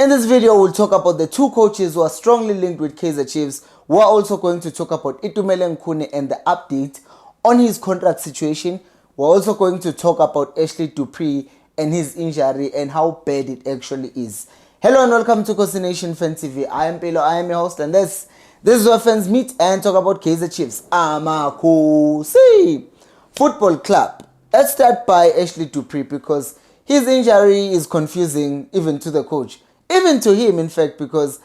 In this video, we'll talk about the two coaches who are strongly linked with Kaizer Chiefs. We're also going to talk about Khune and the update on his contract situation. We're also going to talk about Ashley Dupree and his injury and how bad it actually is. Hello and welcome to Khosi Nation Fan TV. I am Pelo, I am your host, and this is where fans meet and talk about Kaizer Chiefs. Khosi Football Club. Let's start by Ashley Dupree because his injury is confusing even to the coach. Even to him, in fact, because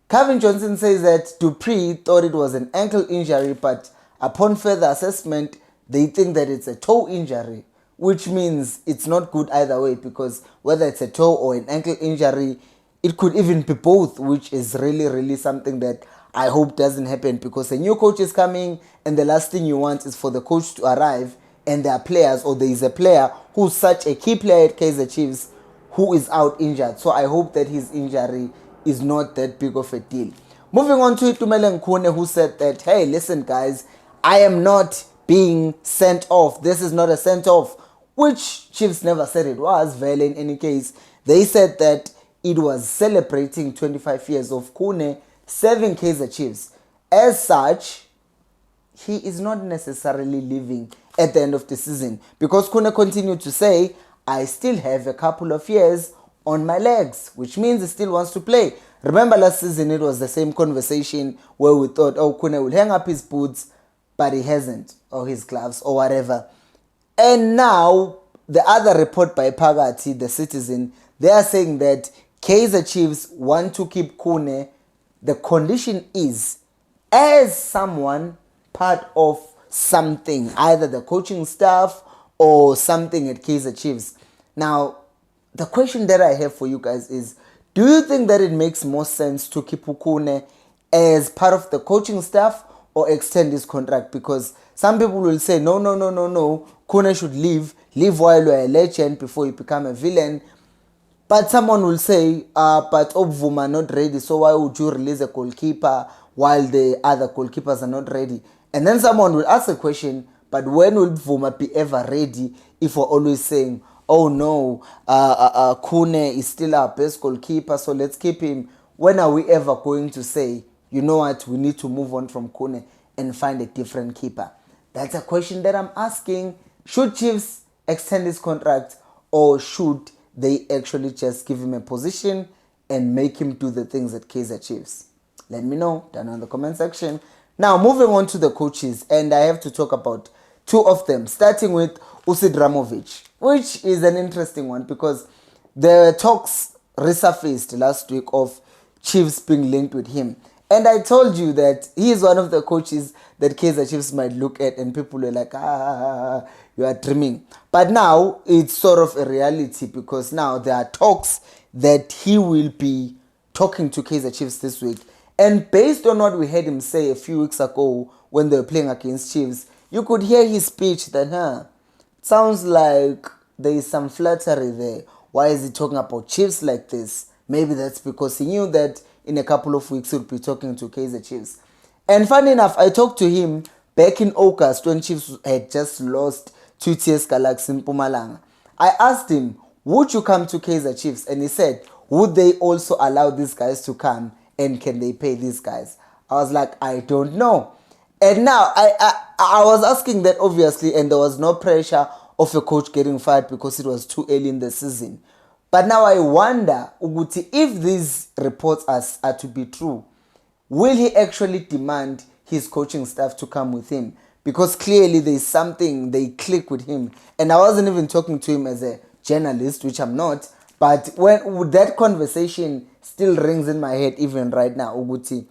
Kevin Johnson says that Dupree thought it was an ankle injury, but upon further assessment, they think that it's a toe injury, which means it's not good either way, because whether it's a toe or an ankle injury, it could even be both, which is really something that I hope doesn't happen, because a new coach is coming and the last thing you want is for the coach to arrive and there are players, or there is a player who's such a key player at Kaizer Chiefs who is out injured. So I hope that his injury is not that big of a deal. Moving on to Khune, who said that, hey, listen guys, I am not being sent off. This is not a sent off, which Chiefs never said it was. Well, in any case, they said that it was celebrating 25 years of Khune serving Kaizer Chiefs. As such, he is not necessarily leaving at the end of the season, because Khune continued to say, I still have a couple of years on my legs, which means he still wants to play. Remember last season, it was the same conversation where we thought, oh, Khune will hang up his boots, but he hasn't, or his gloves, or whatever. And now, the other report by Pagati, the Citizen, they are saying that Kaizer Chiefs want to keep Khune. The condition is, as someone part of something, either the coaching staff or something at Kaizer Chiefs. Now, the question that I have for you guys is, do you think that it makes more sense to keep Khune as part of the coaching staff or extend his contract? Because some people will say, no, Khune should leave while you're a legend before you become a villain. But someone will say, but Obvuma not ready, so why would you release a goalkeeper while the other goalkeepers are not ready? And then someone will ask a question, but when will Vuma be ever ready if we're always saying, oh no, Khune is still our best goalkeeper, so let's keep him? When are we ever going to say, you know what, we need to move on from Khune and find a different keeper? That's a question that I'm asking. Should Chiefs extend his contract, or should they actually just give him a position and make him do the things at Kaizer Chiefs? Let me know down in the comment section. Now, moving on to the coaches, and I have to talk about two of them, starting with Usidramovic, which is an interesting one because the talks resurfaced last week of Chiefs being linked with him. And I told you that he is one of the coaches that Kaizer Chiefs might look at and people are like, you are dreaming. But now it's sort of a reality, because now there are talks that he will be talking to Kaizer Chiefs this week. And based on what we heard him say a few weeks ago when they were playing against Chiefs, you could hear his speech that, sounds like there is some flattery there. Why is he talking about Chiefs like this? Maybe that's because he knew that in a couple of weeks he would be talking to Kaizer Chiefs. And funny enough, I talked to him back in August when Chiefs had just lost to TS Galaxy in Mpumalanga. I asked him, would you come to Kaizer Chiefs? And he said, would they also allow these guys to come, and can they pay these guys? I was like, I don't know. And now I was asking that obviously, and there was no pressure of a coach getting fired because it was too early in the season. But now I wonder, Uguti, if these reports are to be true, will he actually demand his coaching staff to come with him? Because clearly there's something, they click with him. And I wasn't even talking to him as a journalist, which I'm not. But when that conversation still rings in my head even right now, Uguti,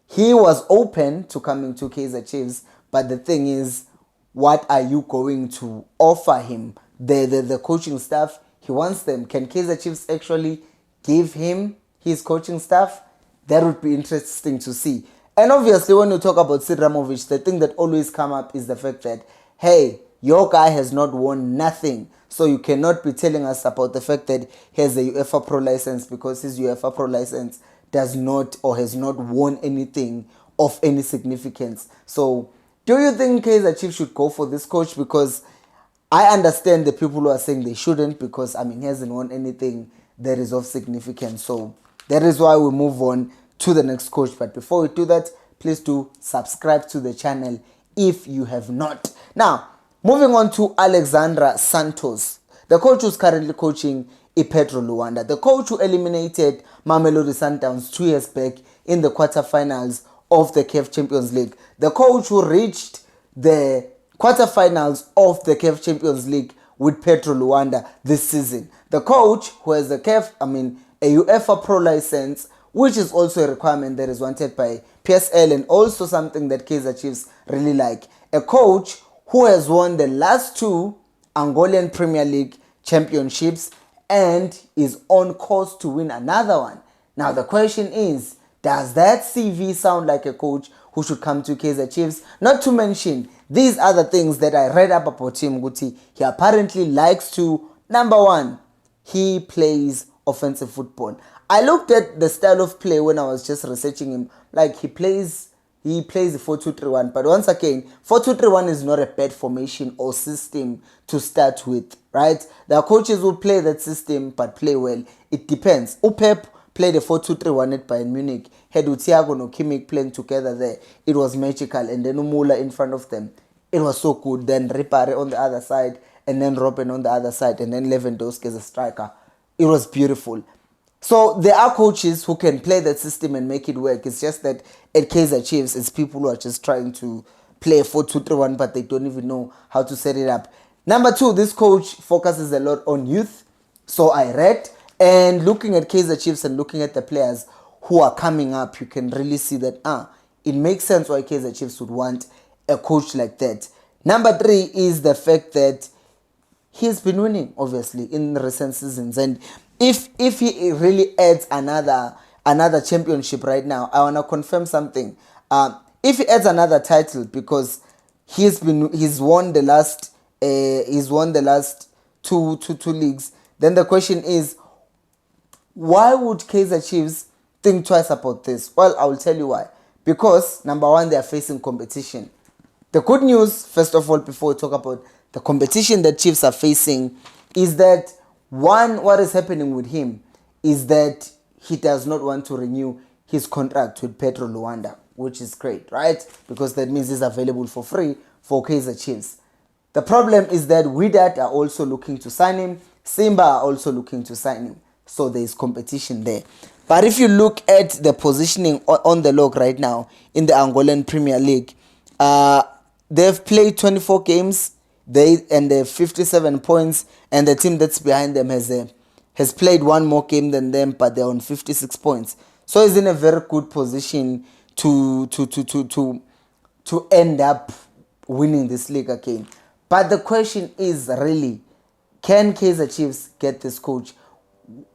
he was open to coming to Kaizer Chiefs, but the thing is, what are you going to offer him? The coaching staff, he wants them. Can Kaizer Chiefs actually give him his coaching staff? That would be interesting to see. And obviously, when you talk about Sidramovic, the thing that always come up is the fact that, hey, your guy has not won nothing. So you cannot be telling us about the fact that he has a UEFA Pro license, because his UEFA Pro license does not or has not won anything of any significance. So do you think Kaizer Chiefs should go for this coach? Because I understand the people who are saying they shouldn't, because he hasn't won anything that is of significance. So That is why we move on to the next coach. But before we do that, please do subscribe to the channel if you have not. Now, moving on to Alexandra Santos, the coach who's currently coaching Petro Luanda, the coach who eliminated Mamelodi Sundowns 2 years back in the quarterfinals of the CAF Champions League, the coach who reached the quarterfinals of the CAF Champions League with Petro Luanda this season, the coach who has a UEFA Pro license, which is also a requirement that is wanted by PSL and also something that Kaizer Chiefs really like. A coach who has won the last 2 Angolan Premier League championships and is on course to win another one. Now the question is, does that CV sound like a coach who should come to Kaizer Chiefs? Not to mention these other things that I read up about him. Guti, he apparently likes to, number one, he plays offensive football. I looked at the style of play when I was just researching him. Like he plays the 4-2-3-1. But once again, 4-2-3-1 is not a bad formation or system to start with, right? There are coaches who play that system but play well. It depends. Pep played a 4-2-3-1 at Bayern Munich. Had Thiago and Kimmich playing together there. It was magical. And then Umula in front of them. It was so good. Then Ripare on the other side. And then Robben on the other side. And then Lewandowski as a striker. It was beautiful. So there are coaches who can play that system and make it work. It's just that at Kaizer Chiefs, it's people who are just trying to play 4-2-3-1, but they don't even know how to set it up. Number 2, this coach focuses a lot on youth. So I read, and looking at Kaizer Chiefs and looking at the players who are coming up, you can really see that it makes sense why Kaizer Chiefs would want a coach like that. Number 3 is the fact that he's been winning, obviously, in recent seasons. And if he really adds another championship right now, I want to confirm something. If he adds another title, because he's won the last two leagues, then the question is, why would Kaizer Chiefs think twice about this? Well, I will tell you why. Because number 1, they are facing competition. The good news, first of all, before we talk about the competition that Chiefs are facing, is that what is happening with him is that he does not want to renew his contract with Petro Luanda, which is great, right? Because that means he's available for free for Kaizer Chiefs. The problem is that Wydad are also looking to sign him. Simba are also looking to sign him. So there is competition there. But if you look at the positioning on the log right now in the Angolan Premier League, they've played 24 games. They have 57 points, and the team that's behind them has played one more game than them, but they're on 56 points. So he's in a very good position to end up winning this league again. But the question is really, can Kaizer Chiefs get this coach?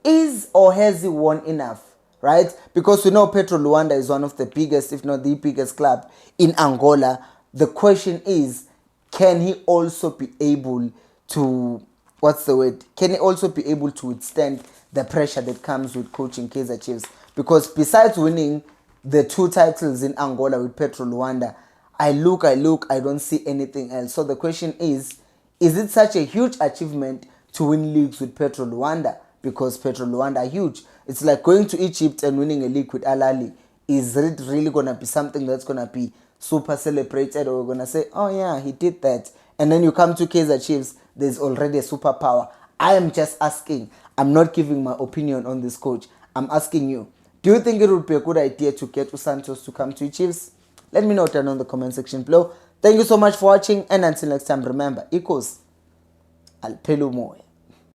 Has he won enough? Right? Because we know Petro Luanda is one of the biggest, if not the biggest club in Angola. The question is, can he also be able to, Can he also be able to withstand the pressure that comes with coaching Kaizer Chiefs? Because besides winning the 2 titles in Angola with Petro Luanda, I look, I don't see anything else. So the question is it such a huge achievement to win leagues with Petro Luanda? Because Petro Luanda are huge. It's like going to Egypt and winning a league with Al Ahly. Is it really going to be something that's going to be super celebrated, or we're going to say, oh yeah, he did that? And then you come to Kaizer Chiefs, there's already a superpower. I am just asking. I'm not giving my opinion on this coach. I'm asking you, do you think it would be a good idea to get Santos to come to Chiefs? Let me know down in the comment section below. Thank you so much for watching, and until next time, remember, equals Alpelu Moy.